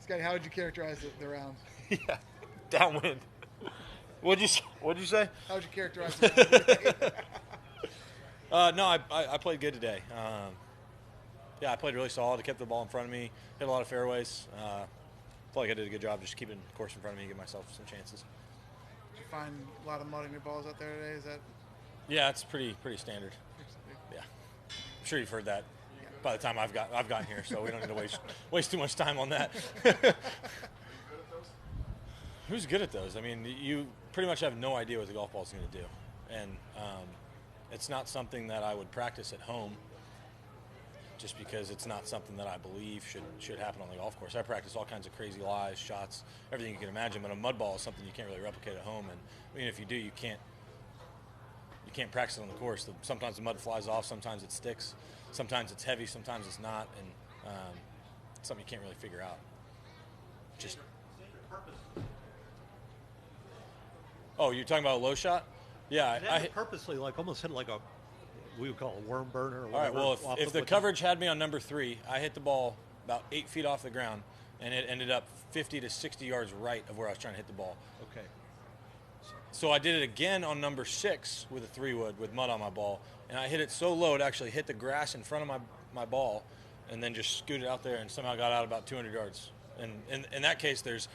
Scottie, how would you characterize the round? Yeah, downwind. What'd you say? How would you characterize the round? No, I played good today. Yeah, I played really solid. I kept the ball in front of me, hit a lot of fairways. Felt like I did a good job just keeping the course in front of me, give myself some chances. Did you find a lot of mud in your balls out there today? Is that? Yeah, it's pretty standard. Yeah, I'm sure you've heard that by the time I've gotten here, so we don't need to waste too much time on that. Who's good at those? I mean, you pretty much have no idea what the golf ball is going to do, and it's not something that I would practice at home, just because it's not something that I believe should happen on the golf course. I practice all kinds of crazy lies, shots, everything you can imagine, but a mud ball is something you can't really replicate at home, and even if you do, you can't practice it on the course. Sometimes the mud flies off, sometimes it sticks, sometimes it's heavy, sometimes it's not, and it's something you can't really figure out. Just. Oh, you're talking about a low shot? Yeah, I purposely almost hit like we would call a worm burner. Or whatever. All right. Well, if the coverage had me on number 3, I hit the ball about 8 feet off the ground, and it ended up 50 to 60 yards right of where I was trying to hit the ball. Okay. So I did it again on number 6 with a 3-wood with mud on my ball, and I hit it so low it actually hit the grass in front of my ball, and then just scooted out there and somehow got out about 200 yards. And in that case, there's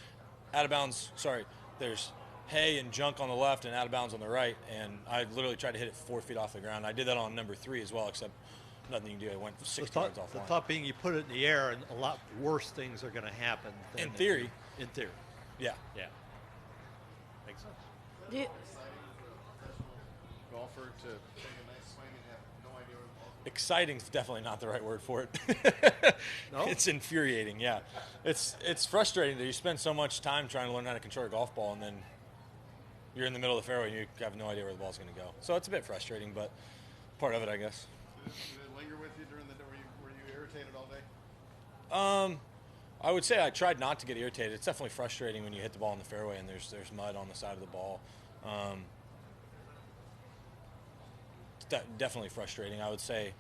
there's hay and junk on the left and out of bounds on the right, and I literally tried to hit it 4 feet off the ground. I did that on number 3 as well, except nothing you can do. It went 60 yards off the line. thought being you put it in the air and a lot worse things are going to happen. In theory. In theory. Yeah. Yeah. Makes sense. Golfer to take a nice swing and have no idea where the ball. Exciting's definitely not the right word for it. No? It's infuriating, yeah. It's frustrating that you spend so much time trying to learn how to control your golf ball, and then you're in the middle of the fairway and you have no idea where the ball's going to go. So it's a bit frustrating, but part of it, I guess. Did it linger with you during the day? Were you irritated all day? I would say I tried not to get irritated. It's definitely frustrating when you hit the ball in the fairway and there's mud on the side of the ball. It's definitely frustrating. I would say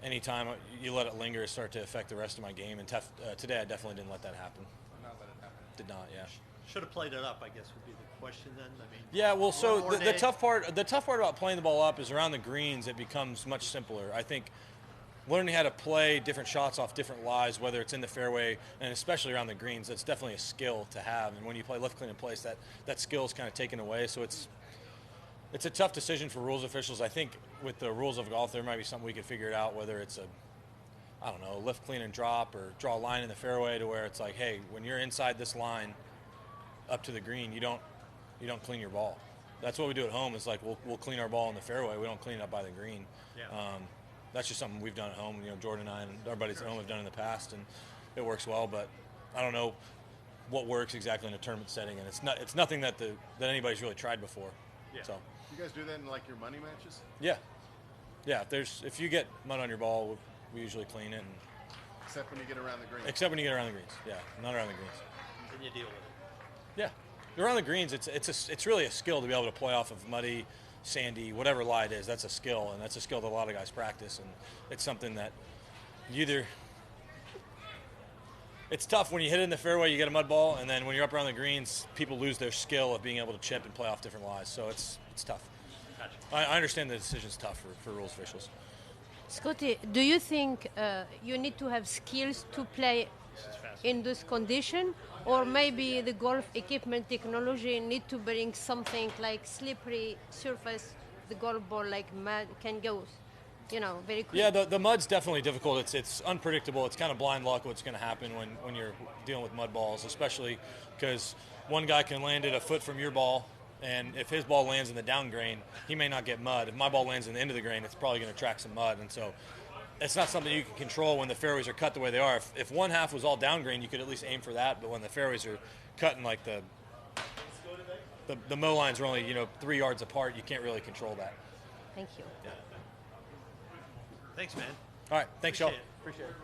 anytime you let it linger, it start to affect the rest of my game. And today, I definitely didn't let that happen. Not let it happen. Did not, yeah. Should have played it up, I guess, would be the question then. I mean, yeah, well, so the tough part about playing the ball up is around the greens. It becomes much simpler. I think learning how to play different shots off different lies, whether it's in the fairway and especially around the greens, that's definitely a skill to have. And when you play left, clean, and place, that skill is kind of taken away. So it's a tough decision for rules officials. I think with the rules of golf, there might be something we could figure it out, whether it's lift, clean, and drop, or draw a line in the fairway to where it's like, hey, when you're inside this line up to the green, you don't clean your ball. That's what we do at home. Is like we'll clean our ball in the fairway. We don't clean it up by the green. Yeah. That's just something we've done at home. Jordan and I and our buddies at home have done in the past, and it works well. But I don't know what works exactly in a tournament setting, and it's nothing that anybody's really tried before. Yeah. So. You guys do that in like your money matches? Yeah. If you get mud on your ball, we usually clean it. Except when you get around the green. Except when you get around the greens. Yeah, not around the greens. Then you deal with it. Yeah, around the greens, it's really a skill to be able to play off of muddy, sandy, whatever lie it is. That's a skill, and that's a skill that a lot of guys practice, and it's something that it's tough when you hit it in the fairway, you get a mud ball, and then when you're up around the greens, people lose their skill of being able to chip and play off different lies. So it's tough. Gotcha. I understand the decision's tough for rules officials. Scottie, do you think you need to have skills to play in this condition, or maybe the golf equipment technology need to bring something like slippery surface, the golf ball like mud can go, very quick? Yeah, the mud's definitely difficult. It's unpredictable. It's kind of blind luck what's going to happen when you're dealing with mud balls, especially because one guy can land it a foot from your ball, and if his ball lands in the down grain, he may not get mud. If my ball lands in the end of the grain, it's probably going to track some mud, and so it's not something you can control when the fairways are cut the way they are. If one half was all down grain, you could at least aim for that, but when the fairways are cut in like the mow lines are only 3 yards apart, you can't really control that. Thank you. Yeah. Thanks, man. All right, thanks, y'all. Appreciate it.